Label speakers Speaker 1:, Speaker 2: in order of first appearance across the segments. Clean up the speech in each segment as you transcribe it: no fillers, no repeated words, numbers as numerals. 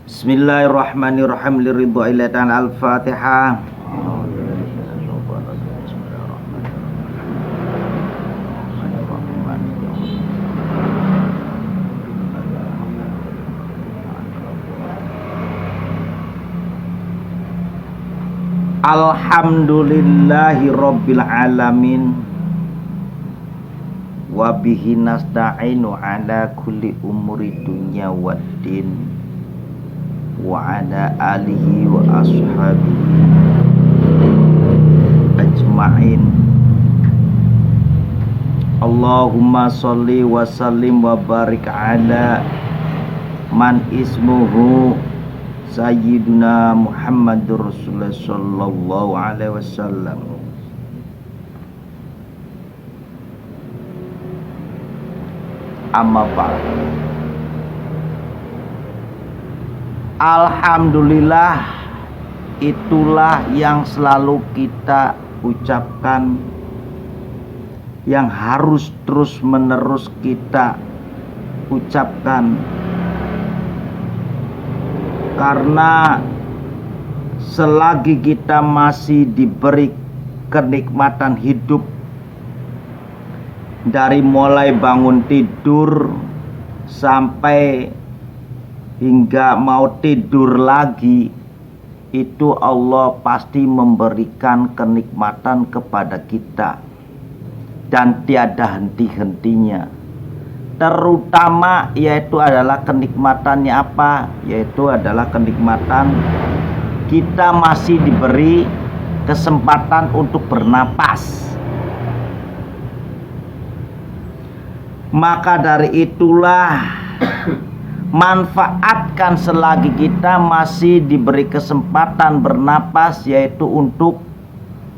Speaker 1: Bismillahirrahmanirrahim. Liridho ilatan al-Fatihah. Alhamdulillahi rabbil alamin. Wa bihi nasta'inu ala kulli umuri dunya waddin. Wa ala alihi wa ashabihi ajma'in. Allahumma sholli wa sallim wa barik ala man ismuhu Sayyiduna Muhammadur Rasulullah sallallahu alaihi wasallam. Amma ba'd. Alhamdulillah, itulah yang selalu kita ucapkan, yang harus terus menerus kita ucapkan, karena selagi kita masih diberi kenikmatan hidup, dari mulai bangun tidur sampai hingga mau tidur lagi, itu Allah pasti memberikan kenikmatan kepada kita dan tiada henti-hentinya. Terutama yaitu adalah kenikmatannya apa? Yaitu adalah kenikmatan kita masih diberi kesempatan untuk bernapas. Maka dari itulah manfaatkan selagi kita masih diberi kesempatan bernapas, yaitu untuk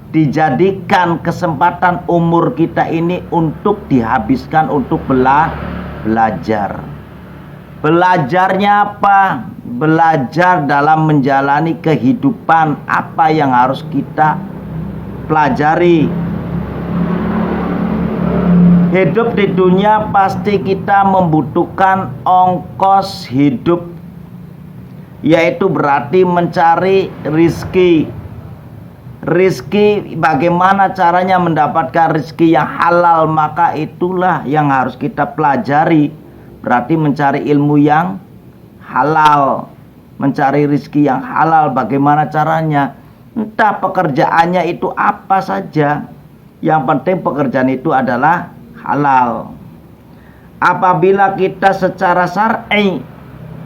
Speaker 1: dijadikan kesempatan umur kita ini untuk dihabiskan untuk belajar. Belajarnya apa? Belajar dalam menjalani kehidupan, apa yang harus kita pelajari. Hidup di dunia pasti kita membutuhkan ongkos hidup, yaitu berarti mencari rizki. Rizki, bagaimana caranya mendapatkan rizki yang halal, maka itulah yang harus kita pelajari. Berarti mencari ilmu yang halal, mencari rizki yang halal. Bagaimana caranya? Entah pekerjaannya itu apa saja, yang penting pekerjaan itu adalah halal. Apabila kita secara syar'i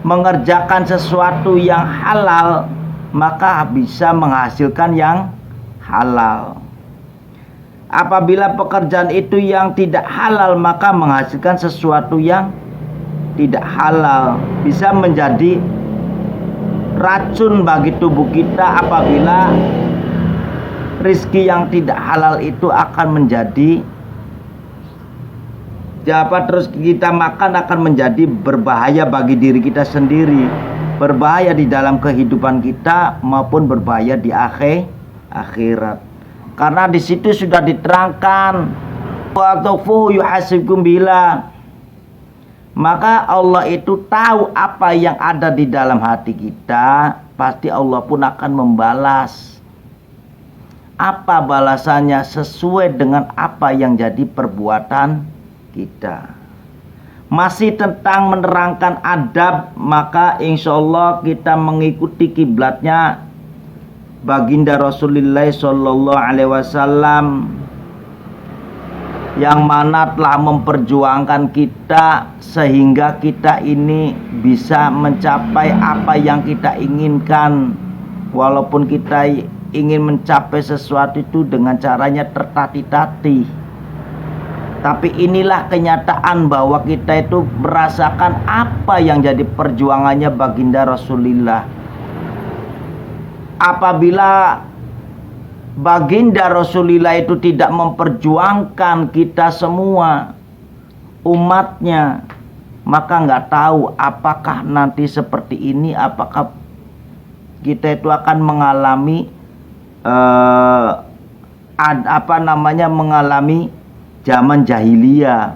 Speaker 1: mengerjakan sesuatu yang halal, maka bisa menghasilkan yang halal. Apabila pekerjaan itu yang tidak halal, maka menghasilkan sesuatu yang tidak halal, bisa menjadi racun bagi tubuh kita. Apabila rizki yang tidak halal itu akan menjadi terus kita makan, akan menjadi berbahaya bagi diri kita sendiri, berbahaya di dalam kehidupan kita maupun berbahaya di akhirat. Karena di situ sudah diterangkan, wa tufu yuhasibkum bila, maka Allah itu tahu apa yang ada di dalam hati kita, pasti Allah pun akan membalas. Apa balasannya? Sesuai dengan apa yang jadi perbuatan kita. Masih tentang menerangkan adab, maka insya Allah kita mengikuti kiblatnya baginda Rasulullah Sallallahu Alaihi Wasallam, yang mana telah memperjuangkan kita sehingga kita ini bisa mencapai apa yang kita inginkan. Walaupun kita ingin mencapai sesuatu itu dengan caranya tertatih-tatih, tapi inilah kenyataan bahwa kita itu merasakan apa yang jadi perjuangannya baginda Rasulullah. Apabila baginda Rasulullah itu tidak memperjuangkan kita semua umatnya, maka nggak tahu apakah nanti seperti ini, apakah kita itu akan mengalami mengalami zaman jahiliyah.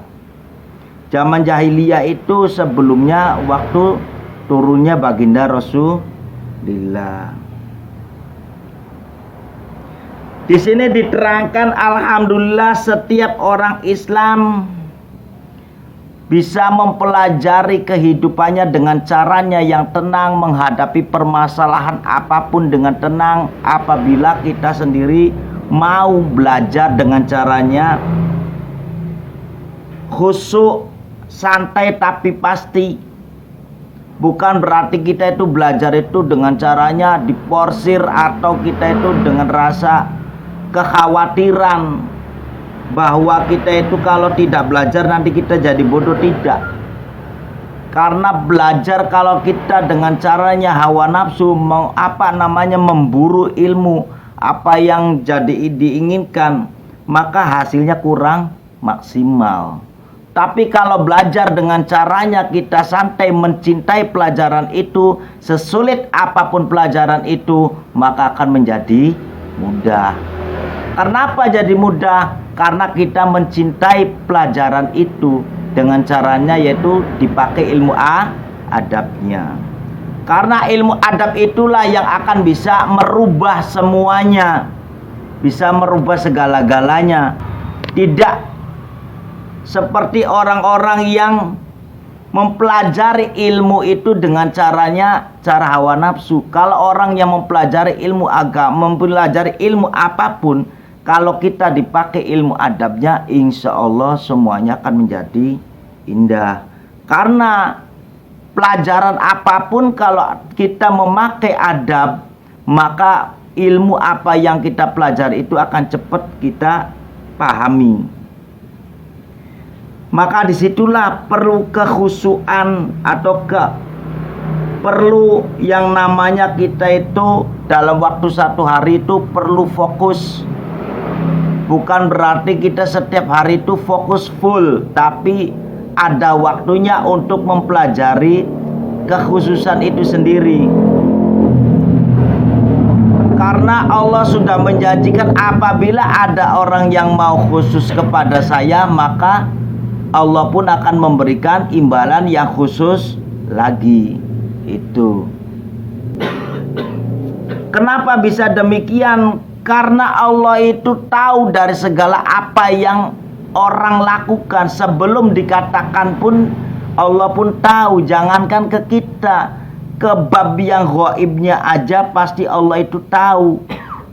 Speaker 1: Zaman jahiliyah itu sebelumnya waktu turunnya baginda Rasulullah. Di sini diterangkan alhamdulillah setiap orang Islam bisa mempelajari kehidupannya dengan caranya yang tenang, menghadapi permasalahan apapun dengan tenang apabila kita sendiri mau belajar dengan caranya khusyuk, santai tapi pasti. Bukan berarti kita itu belajar itu dengan caranya diporsir atau kita itu dengan rasa kekhawatiran bahwa kita itu kalau tidak belajar nanti kita jadi bodoh. Tidak. Karena belajar kalau kita dengan caranya hawa nafsu, memburu ilmu apa yang jadi diinginkan, maka hasilnya kurang maksimal. Tapi kalau belajar dengan caranya kita santai mencintai pelajaran itu, sesulit apapun pelajaran itu, maka akan menjadi mudah. Kenapa jadi mudah? Karena kita mencintai pelajaran itu dengan caranya yaitu dipakai ilmu adabnya. Karena ilmu adab itulah yang akan bisa merubah semuanya, bisa merubah segala-galanya. Tidak seperti orang-orang yang mempelajari ilmu itu dengan caranya cara hawa nafsu. Kalau orang yang mempelajari ilmu agama, mempelajari ilmu apapun, kalau kita dipakai ilmu adabnya, insya Allah semuanya akan menjadi indah. Karena pelajaran apapun kalau kita memakai adab, maka ilmu apa yang kita pelajari itu akan cepat kita pahami. Maka disitulah perlu kekhusyuan atau perlu yang namanya kita itu dalam waktu satu hari itu perlu fokus. Bukan berarti kita setiap hari itu fokus full, tapi ada waktunya untuk mempelajari kekhususan itu sendiri. Karena Allah sudah menjanjikan apabila ada orang yang mau khusus kepada saya, maka Allah pun akan memberikan imbalan yang khusus lagi. Itu. Kenapa bisa demikian? Karena Allah itu tahu dari segala apa yang orang lakukan. Sebelum dikatakan pun Allah pun tahu. Jangankan ke kita, ke bab yang ghaibnya aja pasti Allah itu tahu.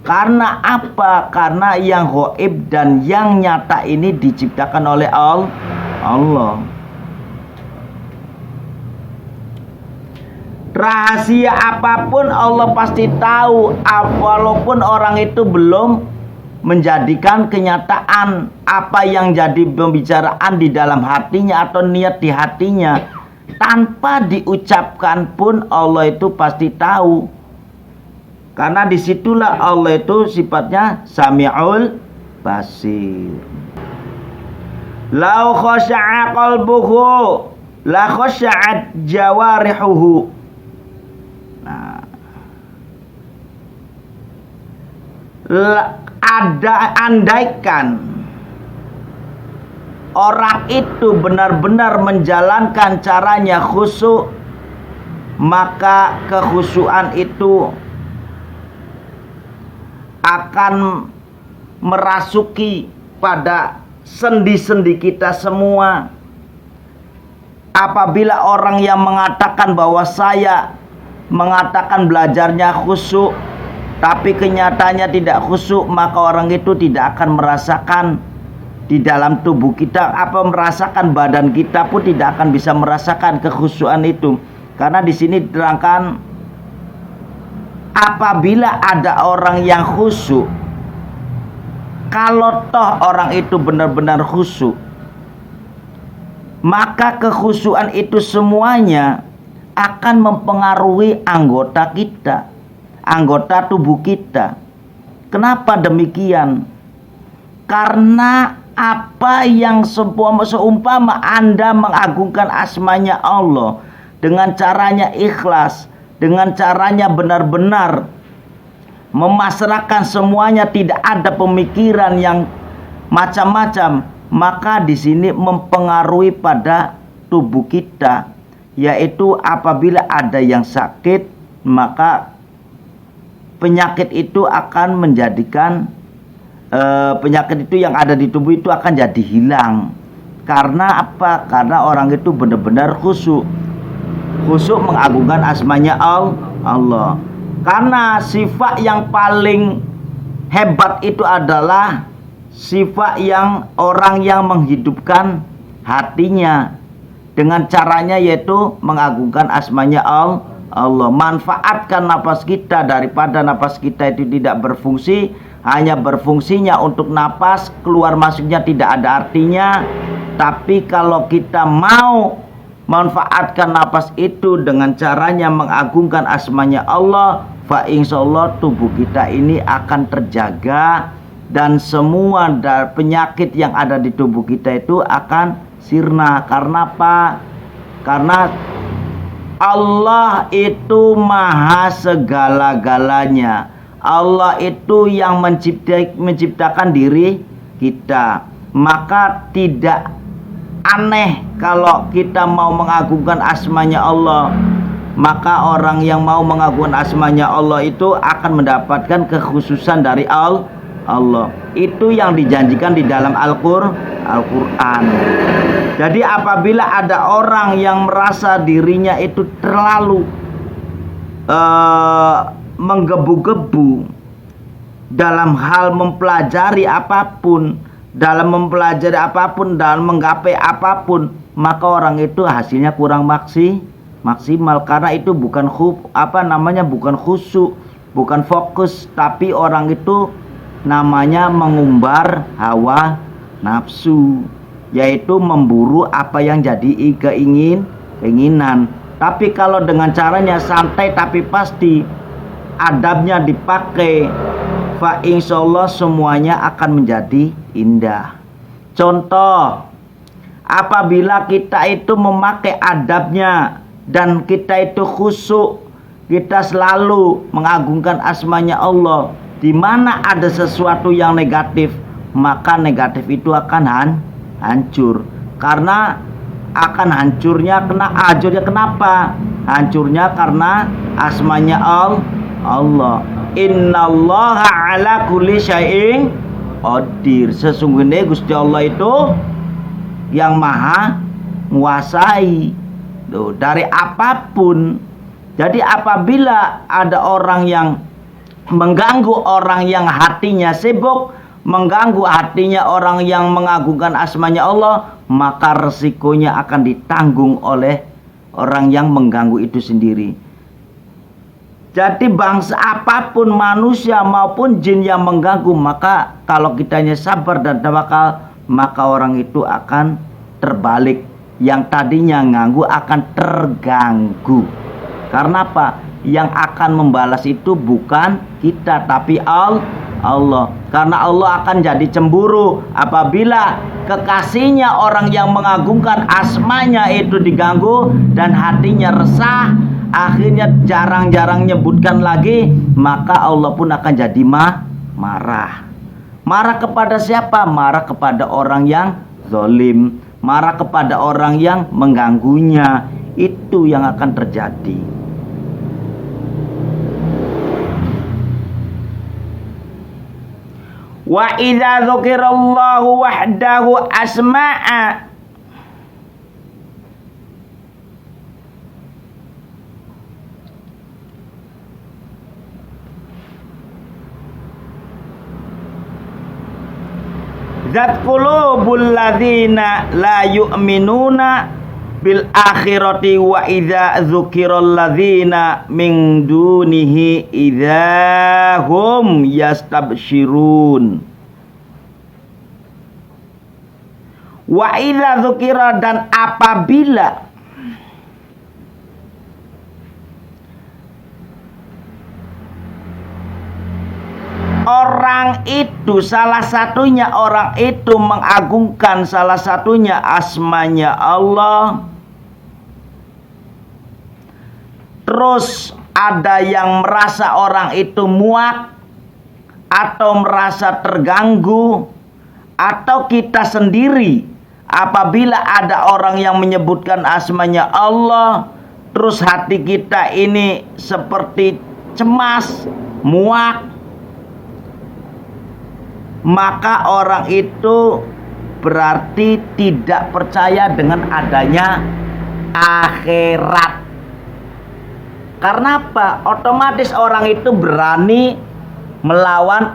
Speaker 1: Karena apa? Karena yang ghaib dan yang nyata ini diciptakan oleh Allah. Rahasia apapun Allah pasti tahu, walaupun orang itu belum menjadikan kenyataan apa yang jadi pembicaraan di dalam hatinya atau niat di hatinya. Tanpa diucapkan pun Allah itu pasti tahu. Karena disitulah Allah itu sifatnya Sami'ul Basir. Lau khasya'a qalbuhu la khasya'at jawarihuhu. Andaikan orang itu benar-benar menjalankan caranya khusyuk, maka kekhusyuan itu akan merasuki pada sendi-sendi kita semua. Apabila orang yang mengatakan bahwa saya mengatakan belajarnya khusyuk, tapi kenyataannya tidak khusyuk, maka orang itu tidak akan merasakan di dalam tubuh kita, merasakan badan kita pun tidak akan bisa merasakan kekhusyuan itu. Karena di sini diterangkan apabila ada orang yang khusyuk, kalau toh orang itu benar-benar khusyuk, maka kekhusyuan itu semuanya akan mempengaruhi anggota kita, anggota tubuh kita. Kenapa demikian? Karena apa yang seumpama Anda mengagungkan asmanya Allah dengan caranya ikhlas, dengan caranya benar-benar memasrahkan semuanya, tidak ada pemikiran yang macam-macam, maka di sini mempengaruhi pada tubuh kita yaitu apabila ada yang sakit, maka penyakit itu akan menjadikan penyakit itu yang ada di tubuh itu akan jadi hilang. Karena apa? Karena orang itu benar-benar khusyuk mengagungkan asmanya Allah. Karena sifat yang paling hebat itu adalah sifat yang orang yang menghidupkan hatinya dengan caranya, yaitu mengagungkan asmanya Allah. Manfaatkan napas kita daripada napas kita itu tidak berfungsi, hanya berfungsinya untuk napas, keluar masuknya tidak ada artinya. Tapi kalau kita mau manfaatkan napas itu dengan caranya mengagungkan asmanya Allah, fa insyaallah tubuh kita ini akan terjaga dan semua penyakit yang ada di tubuh kita itu akan sirna. Karena apa? Karena Allah itu maha segala-galanya. Allah itu yang menciptakan diri kita. Maka tidak aneh kalau kita mau mengagungkan asmanya Allah. Maka orang yang mau mengagungkan asmanya Allah itu akan mendapatkan kekhususan dari Allah. Itu yang dijanjikan di dalam Al-Quran. Jadi apabila ada orang yang merasa dirinya itu terlalu menggebu-gebu dalam hal mempelajari apapun, dalam menggapai apapun, maka orang itu hasilnya kurang maksimal. Karena itu bukan bukan khusyuk, bukan fokus, tapi orang itu namanya mengumbar hawa nafsu, yaitu memburu apa yang jadi keinginan. Tapi kalau dengan caranya santai tapi pasti, adabnya dipakai, fa insyaallah semuanya akan menjadi indah. Contoh, apabila kita itu memakai adabnya dan kita itu khusyuk, kita selalu mengagungkan asmanya Allah, di mana ada sesuatu yang negatif, maka negatif itu akan hancur. Karena akan hancurnya kenapa? Hancurnya karena asmanya Allah. Innallaha ala kulli syai'in qadir. Sesungguhnya Gusti Allah itu yang maha menguasai dari apapun. Jadi apabila ada orang yang mengganggu orang yang hatinya sibuk, mengganggu hatinya orang yang mengagungkan asmanya Allah, maka resikonya akan ditanggung oleh orang yang mengganggu itu sendiri. Jadi bangsa apapun, manusia maupun jin yang mengganggu, maka kalau kitanya sabar dan tawakal, maka orang itu akan terbalik. Yang tadinya ganggu akan terganggu. Karena apa? Yang akan membalas itu bukan kita, tapi Allah. Karena Allah akan jadi cemburu apabila kekasihnya, orang yang mengagungkan asmanya itu diganggu dan hatinya resah, akhirnya jarang-jarang nyebutkan lagi, maka Allah pun akan jadi marah. Marah kepada siapa? Marah kepada orang yang zalim, marah kepada orang yang mengganggunya. Itu yang akan terjadi. Wa idza dzukirallahu wahdahu asma'a. Zat qulubul ladzina la yu'minuna bil akhirati wa idza dzukiral ladzina min dunihi idza hum yastabsyirun. Wa idza dzukira, dan apabila orang itu, salah satunya orang itu mengagungkan salah satunya asmanya Allah, terus ada yang merasa orang itu muak atau merasa terganggu, atau kita sendiri Apabila ada orang yang menyebutkan asmanya Allah, terus hati kita ini seperti cemas, muak, maka orang itu berarti tidak percaya dengan adanya akhirat. Karena apa? Otomatis orang itu berani melawan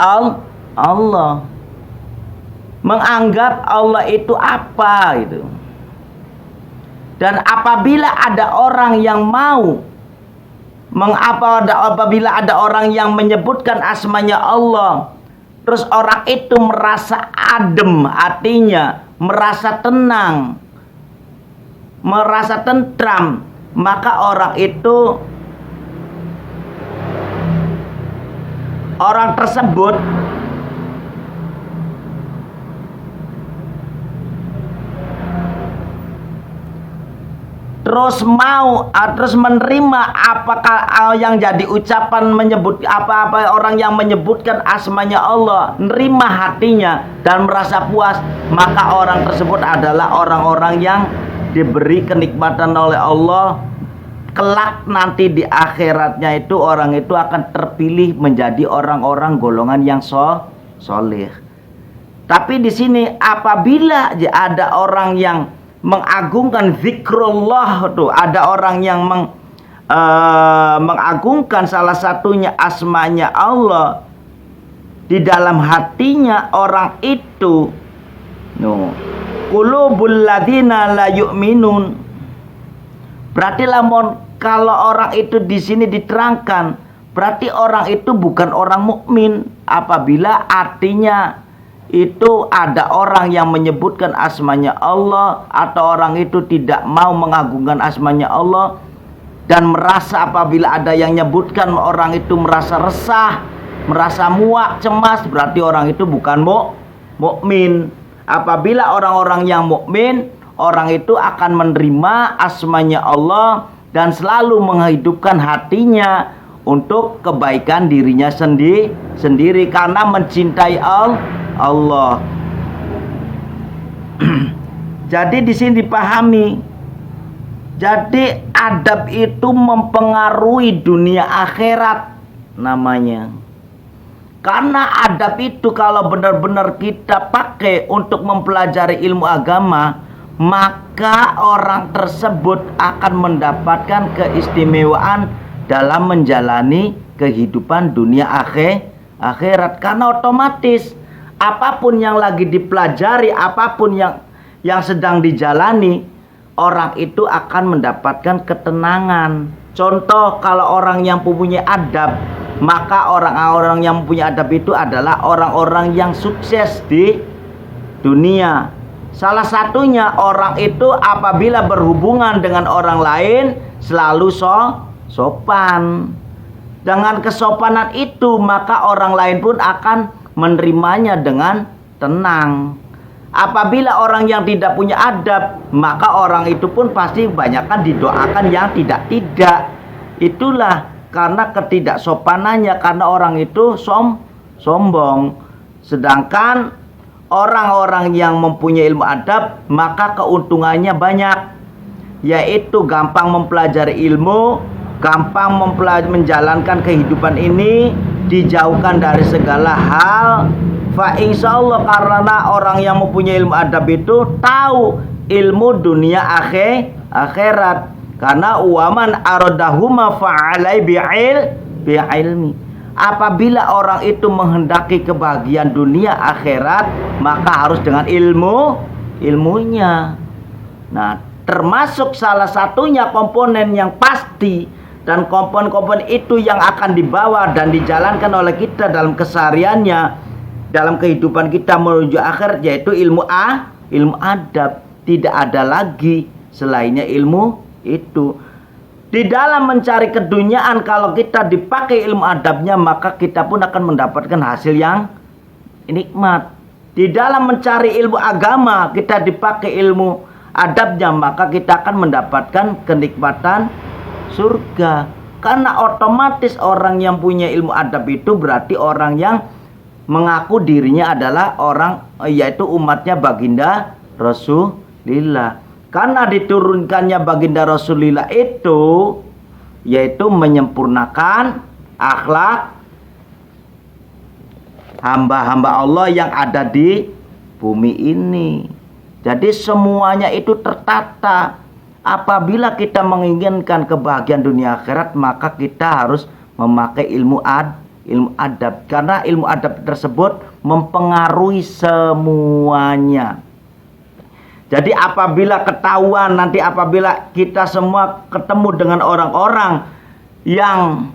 Speaker 1: Allah, menganggap Allah itu apa gitu. Dan apabila ada orang yang apabila ada orang yang menyebutkan asmanya Allah, terus orang itu merasa adem hatinya, merasa tenang, merasa tentram, maka orang tersebut terus menerima apakah yang jadi ucapan orang yang menyebutkan asmanya Allah, nerima hatinya dan merasa puas, maka orang tersebut adalah orang-orang yang diberi kenikmatan oleh Allah. Kelak nanti di akhiratnya itu orang itu akan terpilih menjadi orang-orang golongan yang soleh. Tapi di sini apabila ada orang yang mengagungkan zikrullah, tuh ada orang yang mengagungkan salah satunya asmanya Allah di dalam hatinya orang itu, qulubul ladzina la yu'minun. Berarti kalau orang itu di sini diterangkan, berarti orang itu bukan orang mukmin apabila artinya itu ada orang yang menyebutkan asmanya Allah, atau orang itu tidak mau mengagungkan asmanya Allah dan merasa apabila ada yang menyebutkan orang itu merasa resah, merasa muak, cemas, berarti orang itu bukan mukmin. Apabila orang-orang yang mukmin, orang itu akan menerima asmanya Allah dan selalu menghidupkan hatinya untuk kebaikan dirinya sendiri karena mencintai Allah. Jadi di sini dipahami. Jadi adab itu mempengaruhi dunia akhirat namanya. Karena adab itu kalau benar-benar kita pakai untuk mempelajari ilmu agama, maka orang tersebut akan mendapatkan keistimewaan dalam menjalani kehidupan dunia akhirat. Karena otomatis apapun yang lagi dipelajari, apapun yang sedang dijalani, orang itu akan mendapatkan ketenangan. Contoh, kalau orang yang mempunyai adab, maka orang-orang yang mempunyai adab itu adalah orang-orang yang sukses di dunia. Salah satunya orang itu apabila berhubungan dengan orang lain selalu sopan. Dengan kesopanan itu maka orang lain pun akan menerimanya dengan tenang. Apabila orang yang tidak punya adab, maka orang itu pun pasti kebanyakan didoakan yang tidak. Itulah karena ketidaksopanannya, karena orang itu sombong. Sedangkan orang-orang yang mempunyai ilmu adab, maka keuntungannya banyak, yaitu gampang mempelajari ilmu, gampang menjalankan kehidupan ini, dijauhkan dari segala hal. Fa insyaallah, karena orang yang mempunyai ilmu adab itu tahu ilmu dunia akhirat. Karena waman aradahuma fa'alai bi'ilmi. Apabila orang itu menghendaki kebahagiaan dunia akhirat, maka harus dengan ilmunya. Nah, termasuk salah satunya komponen yang pasti, dan komponen-komponen itu yang akan dibawa dan dijalankan oleh kita dalam kesehariannya, dalam kehidupan kita menuju akhirat, yaitu ilmu adab. Tidak ada lagi selainnya ilmu itu. Di dalam mencari keduniaan, kalau kita dipakai ilmu adabnya, maka kita pun akan mendapatkan hasil yang nikmat. Di dalam mencari ilmu agama, kita dipakai ilmu adabnya, maka kita akan mendapatkan kenikmatan surga. Karena otomatis orang yang punya ilmu adab itu berarti orang yang mengaku dirinya adalah orang, yaitu umatnya baginda lillah. Karena diturunkannya baginda Rasulullah itu yaitu menyempurnakan akhlak hamba-hamba Allah yang ada di bumi ini. Jadi semuanya itu tertata. Apabila kita menginginkan kebahagiaan dunia akhirat, maka kita harus memakai ilmu adab. Karena ilmu adab tersebut mempengaruhi semuanya. Jadi apabila ketahuan nanti, apabila kita semua ketemu dengan orang-orang yang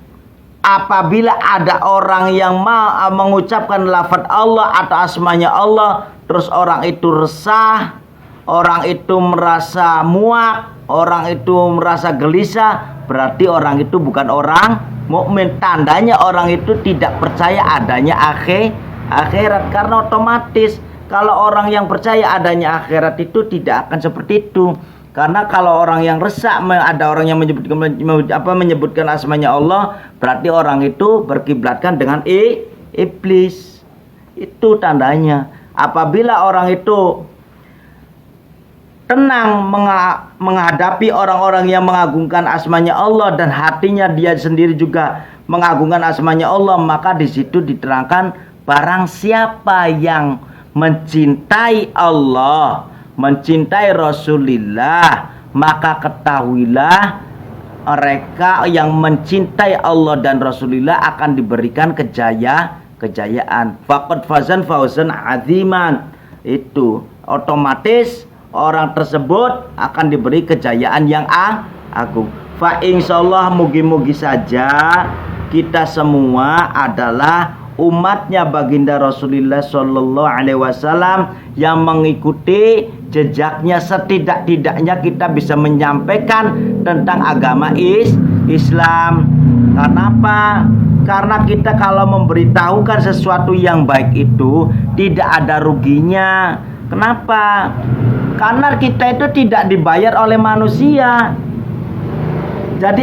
Speaker 1: apabila ada orang yang mengucapkan lafaz Allah atau asmanya Allah, terus orang itu resah, orang itu merasa muak, orang itu merasa gelisah, berarti orang itu bukan orang mukmin. Tandanya orang itu tidak percaya adanya akhirat. Karena otomatis kalau orang yang percaya adanya akhirat itu tidak akan seperti itu. Karena kalau orang yang resah, ada orang yang menyebutkan asmanya Allah, berarti orang itu berkiblatkan dengan iblis. Itu tandanya. Apabila orang itu tenang menghadapi orang-orang yang mengagungkan asmanya Allah dan hatinya dia sendiri juga mengagungkan asmanya Allah, maka di situ diterangkan barang siapa yang mencintai Allah, mencintai Rasulullah, maka ketahuilah mereka yang mencintai Allah dan Rasulullah akan diberikan kejayaan. Faqad fazan fawzan aziman. Itu otomatis orang tersebut akan diberi kejayaan yang agung. Fa insyaallah mugi-mugi saja kita semua adalah umatnya baginda Rasulullah Shallallahu Alaihi Wasallam yang mengikuti jejaknya. Setidak-tidaknya kita bisa menyampaikan tentang agama Islam. Kenapa? Karena kita kalau memberitahukan sesuatu yang baik itu tidak ada ruginya. Kenapa? Karena kita itu tidak dibayar oleh manusia. Jadi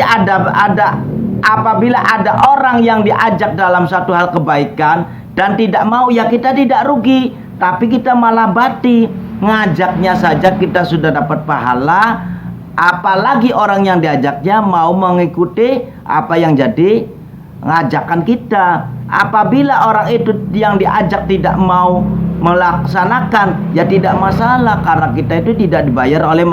Speaker 1: apabila ada orang yang diajak dalam satu hal kebaikan dan tidak mau, ya kita tidak rugi, tapi kita malah bati. Ngajaknya saja kita sudah dapat pahala, apalagi orang yang diajaknya mau mengikuti apa yang jadi ngajakan kita. Apabila orang itu yang diajak tidak mau melaksanakan, ya tidak masalah, karena kita itu tidak dibayar oleh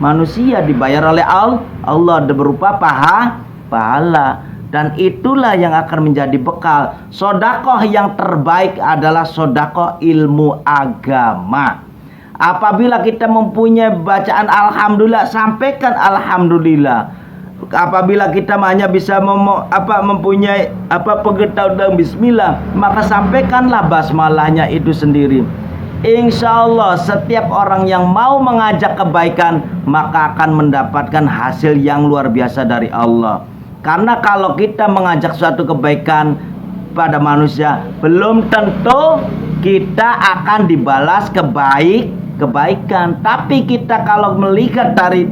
Speaker 1: manusia, dibayar oleh Allah berupa pahala. Dan itulah yang akan menjadi bekal. Sodakoh yang terbaik adalah sodakoh ilmu agama. Apabila kita mempunyai bacaan alhamdulillah, sampaikan alhamdulillah. Apabila kita hanya bisa mempunyai pengetahuan bismillah, maka sampaikanlah basmalahnya itu sendiri. Insya Allah setiap orang yang mau mengajak kebaikan maka akan mendapatkan hasil yang luar biasa dari Allah. Karena kalau kita mengajak suatu kebaikan pada manusia, belum tentu kita akan dibalas kebaikan. Tapi kita kalau melihat dari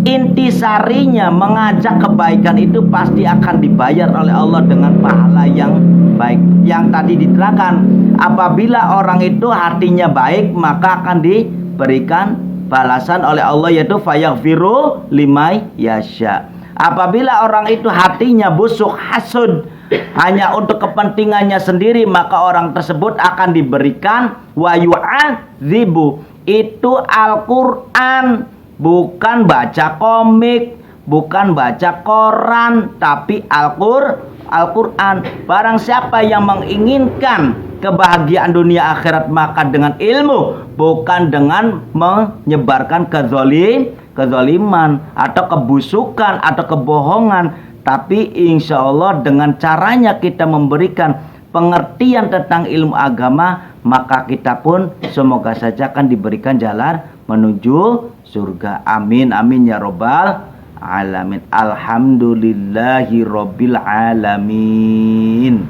Speaker 1: intisarinya mengajak kebaikan itu pasti akan dibayar oleh Allah dengan pahala yang baik. Yang tadi diterangkan, apabila orang itu hatinya baik maka akan diberikan balasan oleh Allah, yaitu fayaghfiru limay yasha. Apabila orang itu hatinya busuk, hasud, hanya untuk kepentingannya sendiri, maka orang tersebut akan diberikan wa yu'adzibu. Itu Al-Quran, bukan baca komik, bukan baca koran, tapi Al-Quran. Barang siapa yang menginginkan kebahagiaan dunia akhirat, maka dengan ilmu, bukan dengan menyebarkan kezaliman atau kebusukan atau kebohongan, tapi insya Allah dengan caranya kita memberikan pengertian tentang ilmu agama, maka kita pun semoga saja akan diberikan jalan menuju surga. Amin amin ya robbal alamin. Alhamdulillahi robbil alamin.